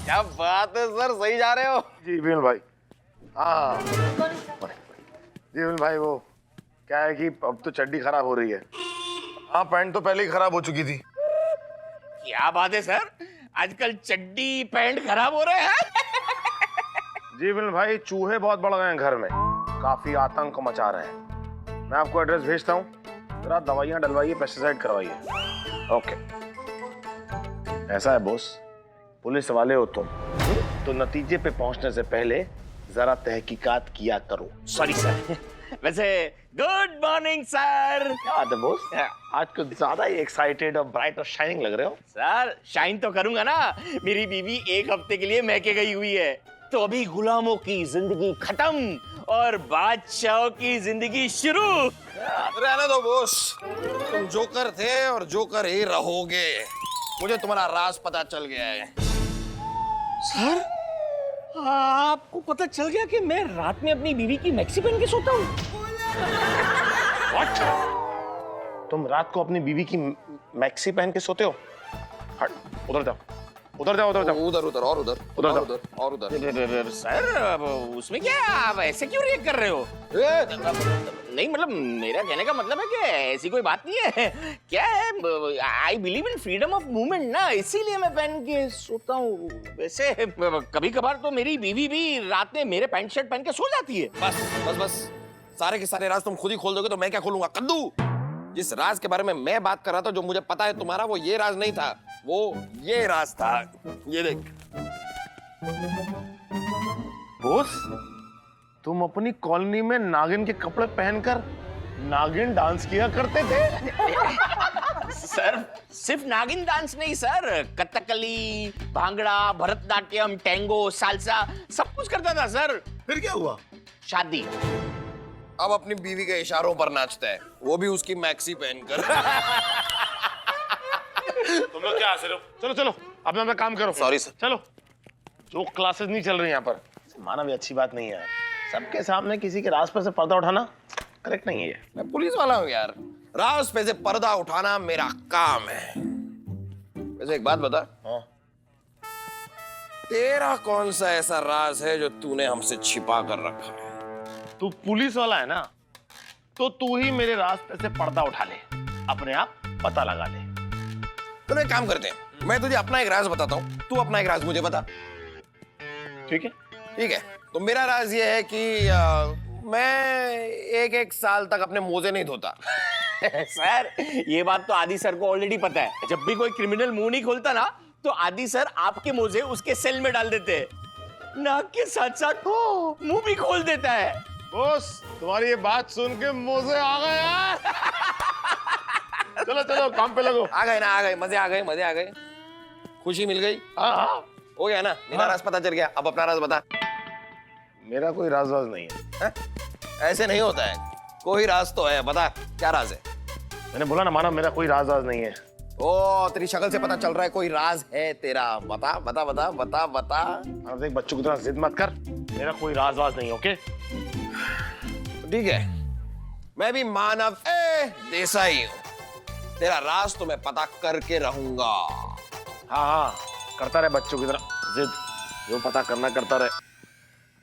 क्या बात है सर, सही जा रहे हो। जी विमल भाई। हाँ जी विमल भाई, वो क्या है कि अब तो चड्डी खराब हो रही है। हाँ, पैंट तो पहले ही खराब हो चुकी थी। क्या बात है सर, आजकल चड्डी पैंट खराब हो रहे हैं। जी विमल भाई, चूहे बहुत बढ़ गए हैं घर में, काफी आतंक मचा रहे हैं। मैं आपको एड्रेस भेजता हूँ, जरा दवाइयाँ डलवाइए, पेस्टिसाइड करवाइए। ओके। ऐसा है बॉस, पुलिस वाले हो तुम तो नतीजे पे पहुंचने से पहले जरा तहकीकात किया करो। Sorry sir. वैसे गुड मॉर्निंग सर। क्या बात है बॉस, आज कुछ ज्यादा ही एक्साइटेड और ब्राइट और शाइनिंग लग रहे हो। सर शाइन तो करूंगा ना, मेरी बीवी एक हफ्ते के लिए मैके गई हुई है, तो अभी गुलामों की जिंदगी खत्म और बादशाहों की जिंदगी शुरू। रहने दो बॉस, तुम जोकर थे और जोकर ही रहोगे। मुझे तुम्हारा राज पता चल गया है। सर आपको पता चल गया कि मैं रात में अपनी बीवी की मैक्सी पहन के सोता हूँ? What? तुम रात को अपनी बीवी की मैक्सी पहन के सोते हो? हट, उधर जाओ, उधर जाओ, उधर जाओ। उधर उधर और उधर उधर और जाओ। उधर और उधर। सर अब उसमें क्या, आप ऐसे क्यों रिएक्ट कर रहे हो? नहीं मतलब मेरा कहने का मतलब है कि ऐसी कोई बात नहीं है। क्या है, I believe in freedom of movement ना, इसीलिए मैं पहन के सोता हूँ। वैसे कभी कभार तो मेरी बीवी भी रात में मेरे पैंट शर्ट पहन के सो जाती है। बस बस बस, सारे के सारे राज तुम खुद ही खोल दोगे तो मैं क्या खोलूंगा? कद्दू, जिस राज के बारे में मैं बात कर रहा था, जो मुझे पता है तुम्हारा, वो ये राज नहीं था, वो ये राज था। ये देख। बॉस, तुम अपनी कॉलोनी में नागिन के कपड़े पहनकर नागिन डांस किया करते थे। सर सिर्फ नागिन डांस नहीं sir, Kathakali, bhangra, Bharatanatyam, tango, salsa सब कुछ करता था सर। फिर क्या हुआ? शादी। अब अपनी बीवी के इशारों पर नाचता है, वो भी उसकी मैक्सी पहनकर। तुम लोग क्या हंस रहे हो? चलो चलो, अपना अपना काम करो। Sorry sir. चलो, जो क्लासेस नहीं चल रही यहाँ पर, माना भी अच्छी बात नहीं है यार। सबके सामने किसी के राज पर से पर्दा उठाना करेक्ट नहीं है ये। मैं पुलिस वाला हूँ यार, राज पे से पर्दा उठाना मेरा काम है। वैसे एक बात बता, हाँ। तेरा कौन सा ऐसा राज है जो तूने हमसे छिपा कर रखा है? तू पुलिस वाला है ना, तो तू ही मेरे राज पे से पर्दा उठा ले, अपने आप पता लगा ले। तो एक काम करते हैं, मैं तुझे अपना एक राज बताता हूँ, तू अपना एक राज मुझे बता। ठीक है? ठीक है, तो मेरा राज ये है कि मैं एक साल तक अपने मोजे नहीं धोता। सर ये बात तो आदि सर को ऑलरेडी पता है। जब भी कोई क्रिमिनल मुंह नहीं खोलता ना, तो आदि सर आपके मोजे उसके सेल में डाल देते हैं। नाक के साथ साथ मुंह भी खोल देता है। बॉस, तुम्हारी ये बात सुन के मोजे आ गए यार। चलो चलो, काम पे लगो। आ गए ना, आ गए, मजे आ गए, मजे आ गए, खुशी मिल गई। हाँ हाँ, हो गया ना, मेरा राज पता चल गया। अब अपना राज बता। मेरा कोई राज वाज नहीं है। है? ऐसे नहीं होता है, कोई राज तो है, बता क्या राज है? मैंने बोला ना, माना मेरा कोई राज वाज नहीं है। ओ, तेरी शक्ल से पता चल रहा है कोई राज है तेरा। बता बता बता बता बता। अब देख, बच्चों की तरह जिद मत कर, मेरा कोई राज वाज नहीं है। ओके? ठीक है, मैं भी मानव देसाई हूँ, तेरा राज तो मैं पता करके रहूंगा। हाँ हाँ, करता रहे बच्चों की तरह जिद, जो पता करना करता रहे।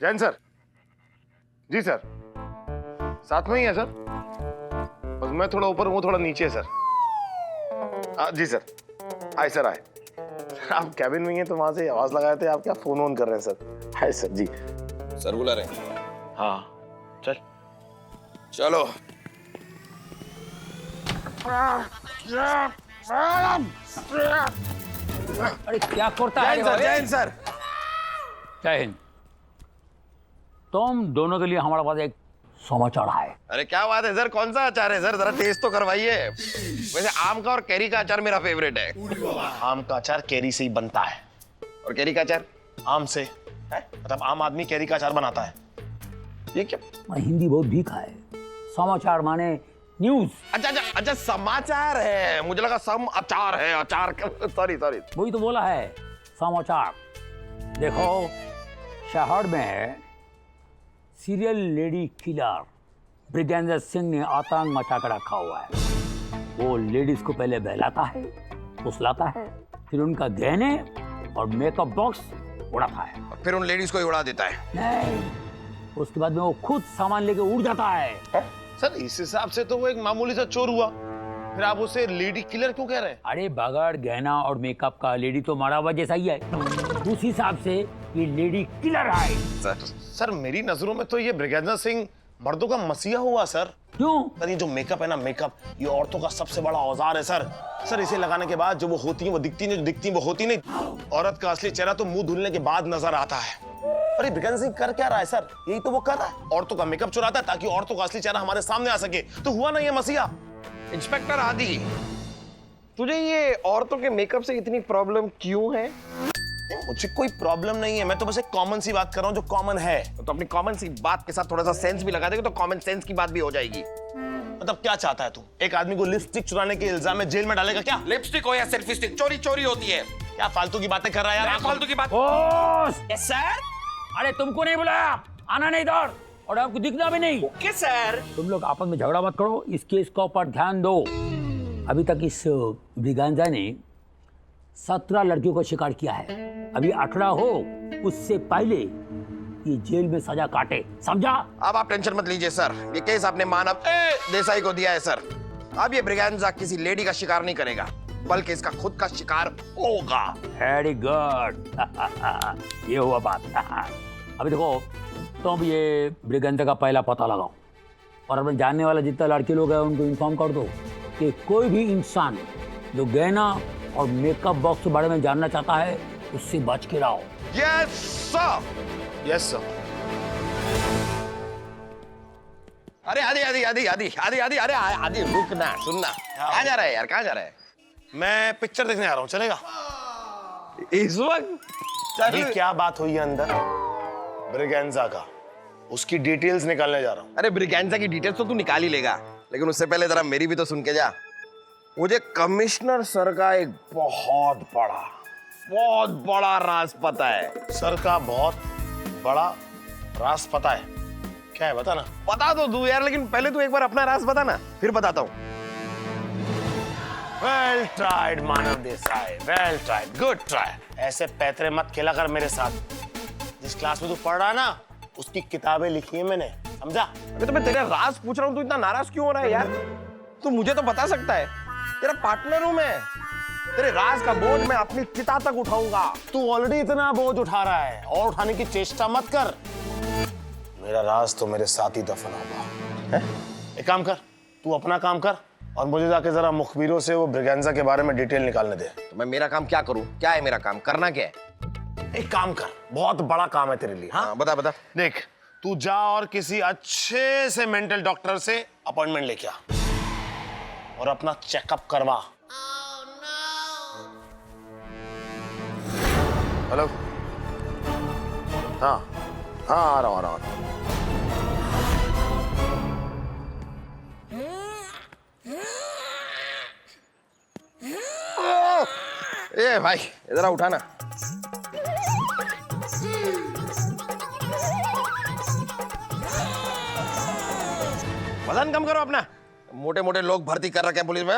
जैन सर। जी सर, साथ में ही है सर, बस मैं थोड़ा ऊपर हूँ, थोड़ा नीचे सर। जी सर, आए सर आए। आप कैबिन में ही हैं तो वहां से आवाज लगाए थे, आप क्या फोन ऑन कर रहे हैं सर? हाय सर जी। सर बुला रहे? हाँ चल चलो। अरे क्या करता है? Jain sir, Jain sir. जय हिंद। तुम दोनों के लिए हमारे पास एक समाचार है। अरे क्या बात है सर, कौन सा अचार है सर? जरा टेस्ट तो करवाइए। वैसे आम का और कैरी का अचार मेरा फेवरेट है। आम का अचार कैरी से ही बनता है, और कैरी का अचार आम से है? मतलब आम आदमी कैरी का अचार बनाता है। ये क्या? मैं हिंदी बहुत भीखा है। समाचार माने न्यूज। अच्छा अच्छा अच्छा, समाचार है, मुझे लगा सम अचार है। अचार, सॉरी सॉरी। वही तो बोला है, समाचार। देखो, शहर में सीरियल लेडी किलर ब्रिगेंदर सिंह ने आतंक मचा कर रखा हुआ है। वो लेडीज को पहले बहलाता है, फुसलाता है, फिर उनका गहने और मेकअप बॉक्स उड़ाता है। और फिर उन लेडीज को ही उड़ा देता है। नहीं, उसके बाद में वो खुद सामान लेके उड़ जाता है। सर इस हिसाब से तो वो एक मामूली सा चोर हुआ, फिर आप उसे लेडी किलर क्यों कह रहे हैं? अरे बगैर गहना और मेकअप का लेडी तो मारा हुआ जैसा ही है, उस हिसाब से ये लेडी किलर है। सर मेरी नजरों में तो ये ब्रिगेंजर सिंह मर्दों का मसीहा हुआ सर। क्यों? सर ये जो मेकअप है ना, मेकअप ये औरतों का सबसे बड़ा औजार है सर। सर इसे लगाने के बाद जो वो होती है वो दिखती नहीं, जो दिखती है वो होती नहीं। औरत का असली चेहरा तो मुंह धुलने के बाद नजर आता है। अरे ब्रिगेंजर सिंह कर क्या रहा है सर? यही तो वो कर रहा है, औरतों का मेकअप चुराता है ताकि औरतों का असली चेहरा हमारे सामने आ सके। तो हुआ ना ये मसीहा। इंस्पेक्टर आदि, तुझे ये औरतों के मेकअप से इतनी प्रॉब्लम क्यों है? मुझे कोई प्रॉब्लम नहीं है, मैं तो बस एक कॉमन सी बात कर रहा हूँ जो कॉमन है। तो अपनी कॉमन सी बात के साथ थोड़ा सा सेंस भी लगा देगा तो कॉमन सेंस की बात भी हो जाएगी। मतलब क्या चाहता है तू? एक आदमी को लिपस्टिक चुराने के इल्जाम में जेल में डालेगा क्या? लिपस्टिक हो या सेल्फी स्टिक, चोरी चोरी होती है। क्या फालतू की बातें कर रहा है यार? क्या फालतू की बात? Yes sir. अरे तुमको नहीं बुलाया, आना नहीं इधर, और आपको दिखना भी नहीं। Okay sir. तुम लोग आपस में झगड़ा मत करो, इस केस का ऊपर ध्यान दो। अभी तक इस ब्रिगेंजा ने 17 लड़कियों का शिकार किया है। अभी 18 हो उससे पहले ये जेल में सजा काटे, समझा? अब आप टेंशन मत लीजिए सर, ये केस आपने मानव देसाई को दिया है सर। अब ये ब्रिगेंजा किसी लेडी का शिकार नहीं करेगा, बल्कि इसका खुद का शिकार होगा। Very good. ये हुआ बात। अभी देखो, तुम ये ब्रिगेंजा का पहला पता लगाओ और अपने जानने वाला जितना लड़के लोग हैं उनको इन्फॉर्म कर दो कि कोई भी इंसान जो गहना और मेकअप बॉक्स के बारे में जानना चाहता है उससे बच के रहो। Yes sir. Yes sir. अरे आदि आदि आदि आदि आदि आदि अरे आदि रुकना, सुनना। कहाँ जा रहा है यार, कहाँ जा रहा है? मैं पिक्चर देखने आ रहा हूँ, चलेगा? इस वक्त अभी क्या बात हुई है अंदर ब्रिगेंजा का, उसकी डिटेल्स निकालने जा रहा हूँ। अरे ब्रिगेंजा की डिटेल्स तो तू निकाल ही लेगा, लेकिन उससे पहले जरा मेरी भी तो सुन के जा। मुझे कमिश्नर सर का एक बहुत बड़ा राज पता है। सर का बहुत बड़ा राज पता है? क्या है बता ना। बता तो दूं यार, लेकिन पहले तू एक बार अपना राज बता ना, फिर बताता हूँ। Well tried Manav Desai, well tried, good try. ऐसे पैतरे मत खेला कर मेरे साथ। जिस क्लास में तू पढ़ रहा है ना, उसकी किताबें लिखी है मैंने, समझा? अरे तो मैं तेरा राज पूछ रहा हूँ, तू इतना नाराज क्यों हो रहा है यार? तू मुझे तो बता सकता है, तेरा पार्टनर हूं मैं। तेरे राज का बोझ मैं अपनी चिता तक उठाऊंगा। तू ऑलरेडी इतना बोझ उठा रहा है और उठाने की चेष्टा मत कर। मेरा राज तो मेरे साथ ही दफन होगा। एक काम कर, तू अपना काम कर और मुझे जाके जरा मुखबिरों से वो ब्रिगेंजा के बारे में डिटेल निकालने दे। तो मैं मेरा काम क्या करूं? क्या है मेरा काम? करना क्या है? एक काम कर, बहुत बड़ा काम है तेरे लिए। हाँ बता बता। देख, तू जा और किसी अच्छे से मेंटल डॉक्टर से अपॉइंटमेंट लेके आ और अपना चेकअप करवा। हेलो? हाँ हाँ, आ रहा हूँ। ए भाई इधर उठा ना। वजन कम करो अपना, मोटे मोटे लोग भर्ती कर रखे हैं पुलिस में।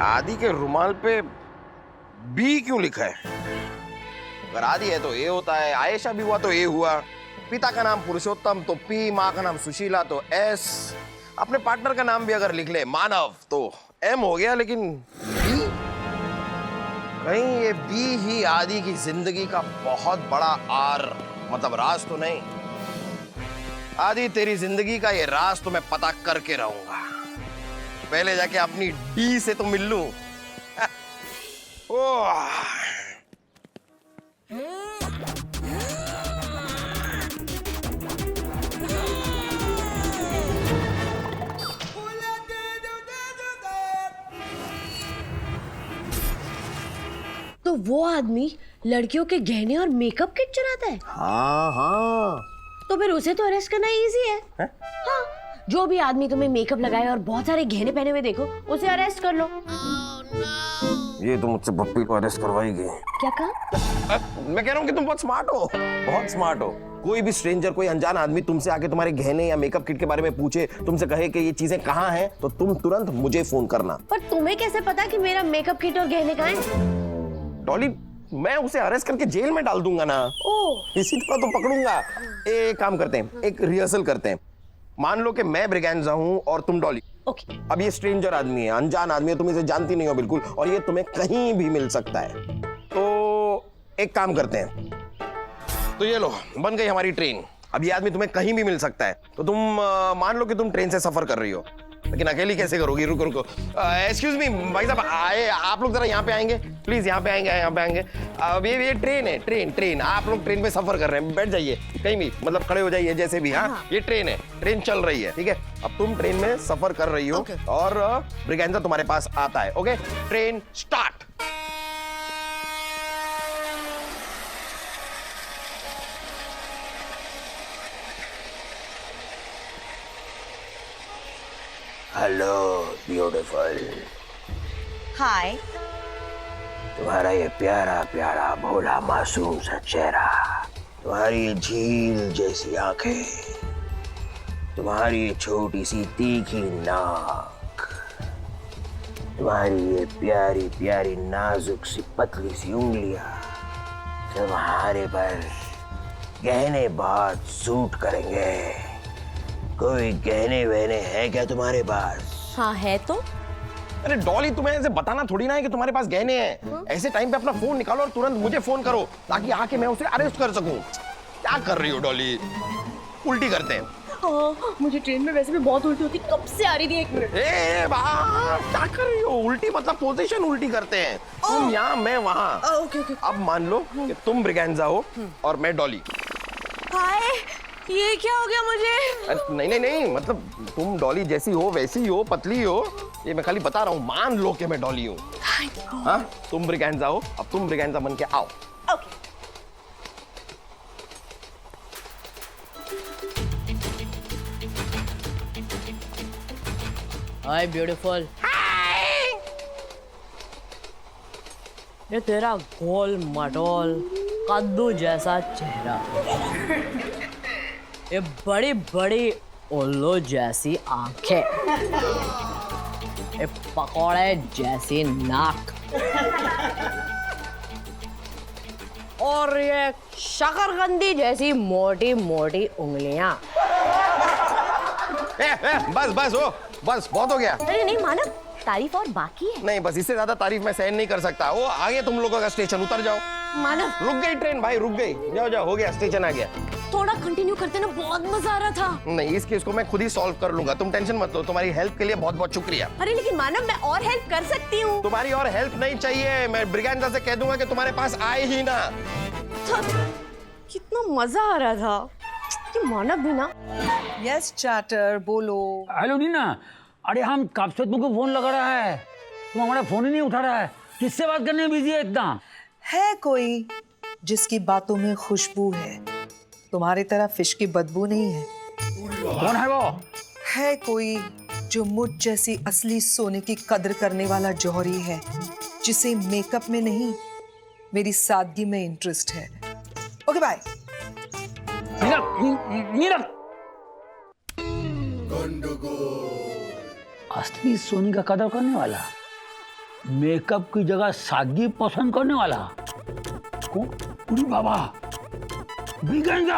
आदि के रुमाल पे बी क्यों लिखा है? अगर आदि है तो ए होता है, आयशा भी हुआ तो ए हुआ, पिता का नाम पुरुषोत्तम तो पी, माँ का नाम सुशीला तो एस, अपने पार्टनर का नाम भी अगर लिख ले मानव तो एम हो गया, लेकिन बी? कहीं ये बी ही आदि की जिंदगी का बहुत बड़ा आर मतलब राज तो नहीं? आदि तेरी जिंदगी का ये राज तो मैं पता करके रहूंगा, पहले जाके अपनी डी से तो मिल लूं। ओह तो वो आदमी लड़कियों के गहने और मेकअप किट चुराता है? हाँ, तो फिर उसे तो अरेस्ट करना इजी है। हाँ, जो भी आदमी तुम्हें मेकअप लगाए और बहुत सारे गहने पहने हुए देखो, उसे अरेस्ट कर लो। ये तो मुझसे पप्पी को अरेस्ट करवाएगी। क्या कहा? मैं कह रहा हूँ कि तुम बहुत स्मार्ट हो, बहुत स्मार्ट हो। कोई भी स्ट्रेंजर, कोई अनजान आदमी तुमसे आके तुम्हारे गहने या मेकअप किट के बारे में पूछे, तुमसे कहे कि ये चीजें कहाँ हैं, तो तुम तुरंत मुझे फोन करना। पर तुम्हें कैसे पता कि मेरा मेकअप किट और गहने कहाँ हैं? डॉली मैं उसे अरेस्ट करके जेल में डाल दूंगा ना। ओह इसी तरह तो पकड़ूंगा। एक काम करते हैं, एक रिहर्सल करते हैं। मान लो कि मैं ब्रिगेंजा हूं और तुम डॉली। ओके अब ये स्ट्रेंजर आदमी है, अनजान आदमी है, तुम इसे जानती नहीं हो बिल्कुल, और ये तुम्हें कहीं भी मिल सकता है। तो एक काम करते हैं, तो ये लो बन गई हमारी ट्रेन। अब ये आदमी तुम्हें कहीं भी मिल सकता है। तो तुम मान लो कि तुम ट्रेन से सफर कर रही हो, लेकिन अकेली कैसे करोगी? रुको रुको, एक्सक्यूज मी भाई साहब, आए आप लोग जरा यहाँ पे आएंगे प्लीज, यहाँ पे आएंगे। अब ये ट्रेन है, ट्रेन आप लोग ट्रेन में सफर कर रहे हैं, बैठ जाइए कहीं भी, मतलब खड़े हो जाइए जैसे भी। हाँ ये ट्रेन है, ट्रेन चल रही है, ठीक है। अब तुम ट्रेन में सफर कर रही हो और ब्रिगेंजा तुम्हारे पास आता है। Okay, train start. Hello beautiful, hi तुम्हारा ये प्यारा प्यारा भोला मासूम सा चेहरा, तुम्हारी झील जैसी आंखें, तुम्हारी छोटी सी तीखी नाक, तुम्हारी ये प्यारी प्यारी नाजुक सी पतली सी उंगलियां, तुम्हारे पर गहने बहुत सूट करेंगे। कोई गहने वहने है क्या तुम्हारे पास? हाँ है तो। अरे डॉली तुम्हें ऐसे बताना थोड़ी ना है कि तुम्हारे पास गहने हैं। ऐसे टाइम पे अपना फोन निकालो और तुरंत मुझे फोन करो, ताकि आके मैं उसे अरेस्ट कर सकूं। क्या कर रही हो डॉली? उल्टी करते हैं। मुझे ट्रेन में वैसे भी बहुत उल्टी होती, कब से आ रही थी। 1 मिनट। क्या कर रही हो? उल्टी मतलब पोजीशन उल्टी करते हैं। तुम यहाँ, मैं वहाँ। ओके। अब मान लो कि तुम ब्रिगेंजा हो और मैं डॉली। हाय, ये क्या हो गया मुझे? नहीं, मतलब तुम डॉली जैसी हो, वैसी हो, पतली हो, ये मैं खाली बता रहा हूँ। मान लो कि मैं डॉली हूँ, हाँ तुम ब्रिगेंजा हो। अब तुम ब्रिगेंजा बन के आओ। ओके। हाय ब्यूटीफुल। ये तेरा गोल मटोल कद्दू जैसा चेहरा, ये बड़ी बड़ी उल्लू जैसी आंखें, ये पकौड़े जैसी नाक, और ये शकरकंदी जैसी मोटी मोटी उंगलियां। बस बहुत हो गया। अरे नहीं मानव, तारीफ और बाकी है। नहीं बस इससे ज्यादा तारीफ मैं सहन नहीं कर सकता। वो आगे तुम लोगों का स्टेशन, उतर जाओ। मानव रुक गई ट्रेन भाई, रुक गई। जाओ हो गया, स्टेशन आ गया। थोड़ा कंटिन्यू करते ना, बहुत मजा आ रहा था। नहीं, इस केस को मैं खुद ही सॉल्व कर लूंगा, तुम टेंशन मत लो। तुम्हारी हेल्प के लिए बहुत बहुत शुक्रिया। अरे लेकिन मानव, मैं और हेल्प कर सकती हूँ। तुम्हारी और हेल्प नहीं चाहिए, मैं ब्रिगेंजा से कह दूंगा कि तुम्हारे पास आए ही ना। कितना मजा आ रहा था कि मानव भी ना। यस चार्टर, बोलो। हेलो नीना, अरे हम कब से तुमको फोन लगा रहा है, तुम हमारा फोन ही नहीं उठा रहा है। किससे बात करने में बिजी है इतना? है कोई जिसकी बातों में खुशबू है, तुम्हारी तरह फिश की बदबू नहीं है। कौन है वो? है कोई जो मुझ जैसी असली सोने की कद्र करने वाला जौहरी है, जिसे मेकअप में नहीं मेरी सादगी में इंटरेस्ट है। Okay bye. नीना, असली सोनी का कदर करने वाला, मेकअप की जगह सादगी पसंद करने वाला कौन? अरे बाबा, ब्रिगेंजा।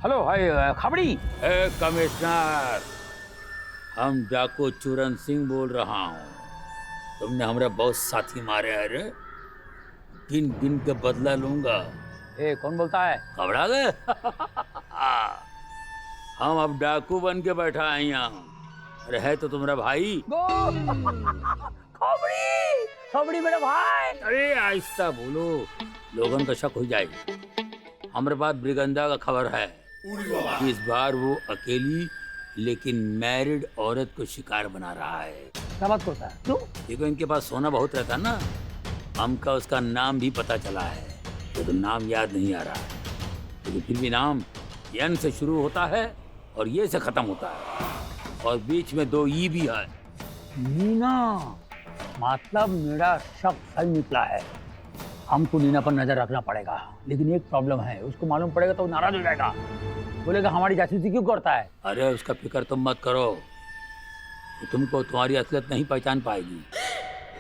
हेलो, हाय खबड़ी। कमिश्नर, हम डाकू चूरन सिंह बोल रहा हूँ। तुमने हमारे बहुत साथी मारे हैं रे, गिन गिन के बदला लूंगा। ए, कौन बोलता है? घबरा गए? हम अब डाकू बन के बैठा है यहाँ। अरे है तो तुम्हारा भाई। खबड़ी मेरा भाई। अरे आहिस्ता बोलो, लोगों का शक हो जाएगा। हमारे पास ब्रिगेंजा का खबर है, इस बार वो अकेली लेकिन मैरिड औरत को शिकार बना रहा है। क्या बात करता है? क्यों? देखो इनके पास सोना बहुत रहता ना, हमका उसका नाम भी पता चला है, तो नाम याद नहीं आ रहा है, लेकिन फिर भी नाम एन से शुरू होता है और ये से खत्म होता है, और बीच में 2 ई भी है। नीना, मतलब मेरा शक सही निकला है। हमको नीना पर नजर रखना पड़ेगा, लेकिन एक प्रॉब्लम है, उसको मालूम पड़ेगा तो नाराज हो जाएगा, बोलेगा हमारी जासूसी क्यों करता है। अरे उसका फिक्र तुम मत करो, तुमको तुम्हारी असलियत नहीं पहचान पाएगी।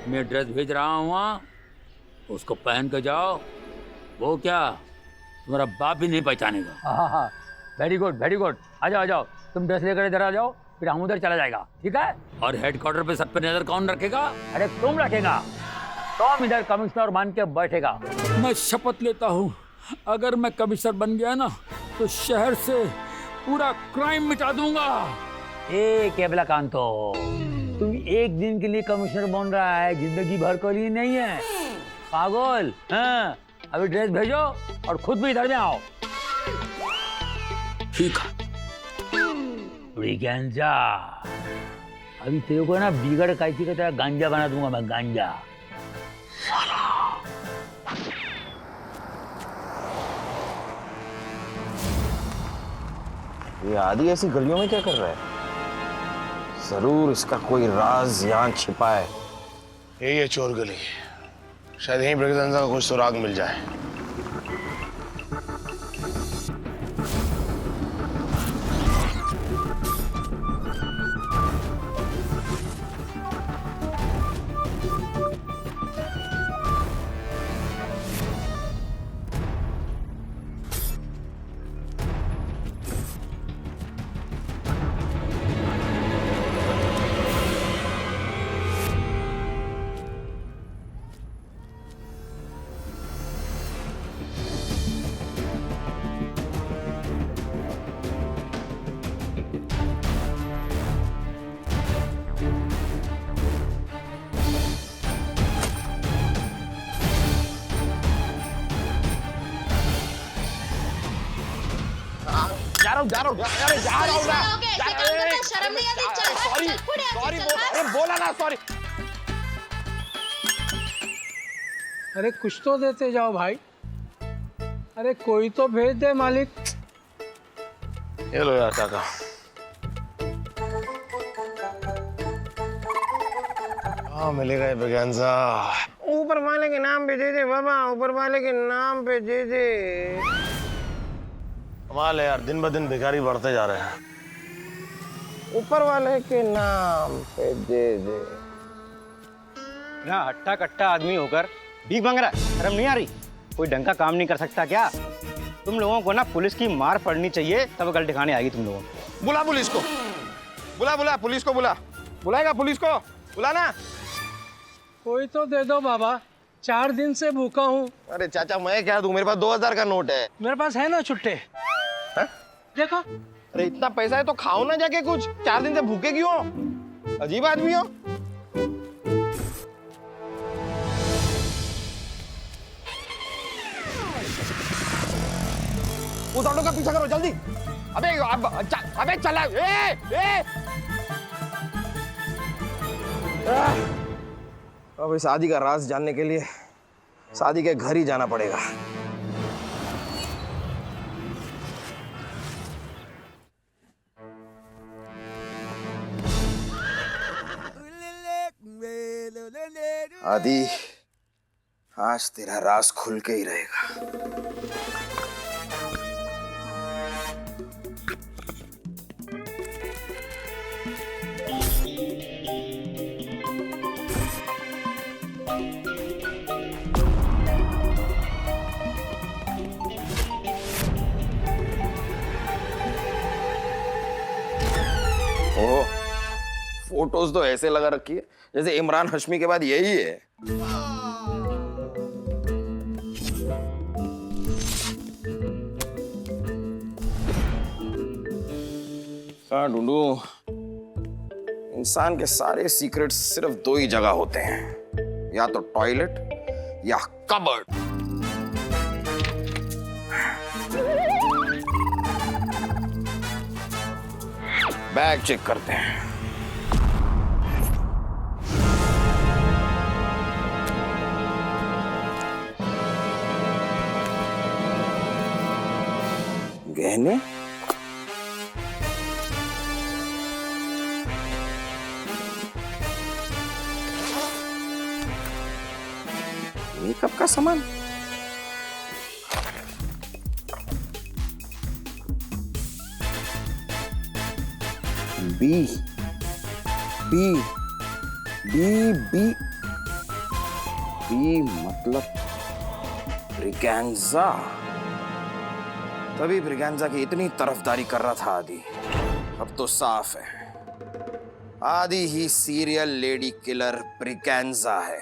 मैं ड्रेस भेज रहा हूँ वहाँ, उसको पहन के जाओ। वो क्या, तुम्हारा बाप भी नहीं पहचानेगा। हाँ, वेरी गुड वेरी गुड। आ जाओ आ जाओ, तुम ड्रेस लेकर इधर आ जाओ, फिर हम उधर चला जाएगा, ठीक है? और हेडक्वार्टर पे सब पे नजर कौन रखेगा? अरे तुम रखेगा। तुम इधर कमिश्नर बन के बैठेगा। मैं शपथ लेता हूँ, अगर मैं कमिश्नर बन गया ना तो शहर से पूरा क्राइम मिटा दूंगा। ए केबला कांतो, तुम एक दिन के लिए कमिश्नर बन रहा है, जिंदगी भर के लिए नहीं है पागल। हाँ, अभी ड्रेस भेजो और खुद भी इधर में आओ। ठीक है। ब्रिगेंजा, अभी तेरे को ना बिगड़ कैसी का तेरा गांजा बना दूंगा मैं, गांजा। ये आदि ऐसी गलियों में क्या कर रहा है? जरूर इसका कोई राज यहाँ छिपा है। यही है चोर गली, शायद यहीं ब्रिगेंजा का कुछ सुराग मिल जाए। जा रहा हूँ शर्म नहीं आती? चल, सॉरी चल, फुट यार, सॉरी, चल, अरे बोला ना सॉरी। अरे कुछ तो देते जाओ भाई, अरे कोई तो भेज दे मालिक। ये लो यार काका। हाँ मिलेगा ये ब्रिगेंजा। ऊपर वाले के नाम पे दे दे बाबा, ऊपर वाले के नाम पे दे दे। कमाल है यार, दिन ब दिन भिखारी बढ़ते जा रहे हैं। ऊपर वाले के नाम पे दे दे। ना हट्टा कट्टा आदमी होकर भीख मांग रहा है, शर्म नहीं आ रही? कोई ढंग का काम नहीं कर सकता क्या? तुम लोगों को ना पुलिस की मार पड़नी चाहिए, तब गल दिखाने आएगी तुम लोगों को। बुला पुलिस को, बुला पुलिस को, बुलाएगा पुलिस को, बुला ना। कोई तो दे दो बाबा, 4 दिन से भूखा हूँ। अरे चाचा मैं क्या दूं, मेरे पास 2000 का नोट है। मेरे पास है ना छुट्टे। देखो, अरे इतना पैसा है तो खाओ ना जाके कुछ, 4 दिन से भूखे क्यों हो? अजीब आदमी हो। उस ऑटो का पीछा करो जल्दी। अबे चला। अब इस शादी का राज जानने के लिए शादी के घर ही जाना पड़ेगा। आदि, आज तेरा राज खुल के ही रहेगा। ओह, फोटोज तो ऐसे लगा रखी है जैसे इमरान हाशमी के बाद यही है। कहाँ ढूंढूं? इंसान के सारे सीक्रेट्स सिर्फ 2 ही जगह होते हैं, या तो टॉयलेट या कबर्ड। बैग चेक करते हैं। गहने, मेकअप का सामान, B B B B B मतलब ब्रिगेंजा। तभी ब्रिगेंजा की इतनी तरफदारी कर रहा था आदि। अब तो साफ है, आदि ही सीरियल लेडी किलर ब्रिगेंजा है।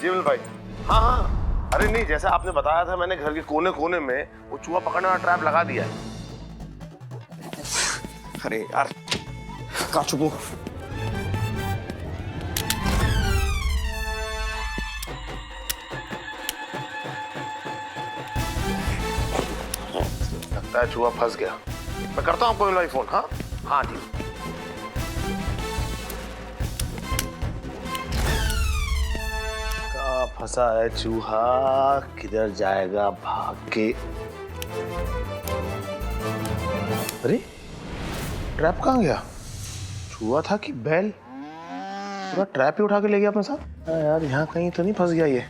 जी विमल भाई। हाँ हाँ, अरे नहीं, जैसा आपने बताया था मैंने घर के कोने कोने में वो चूहा पकड़ने वाला ट्रैप लगा दिया है। अरे यार, कहाँ छुपो? लगता है चूहा फंस गया। मैं करता हूँ आपको विमल भाई फोन। हाँ हाँ जी। कहाँ फंसा है चूहा, किधर जाएगा भाग के? अरे ट्रैप कहाँ गया? चूहा था कि बैल? पूरा ट्रैप ही उठा के ले गया अपने साथ। यार यहाँ कहीं तो नहीं फंस गया ये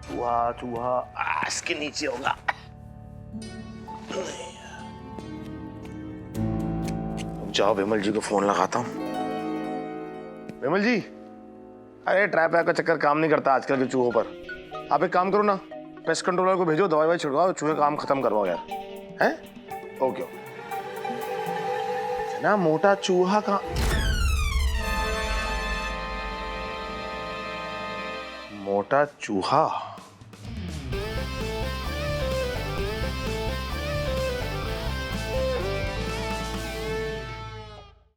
चूहा? चूहा इसके नीचे होगा। जाओ विमल जी को फोन लगाता हूँ। विमल जी, अरे ट्रैप का चक्कर काम नहीं करता आजकल के चूहों पर। आप एक काम करो ना, पेस्ट कंट्रोलर को भेजो, दवाई छिड़काओ, चूहे काम खत्म करवाओ यार। हैं? ओके ना, मोटा चूहा का मोटा चूहा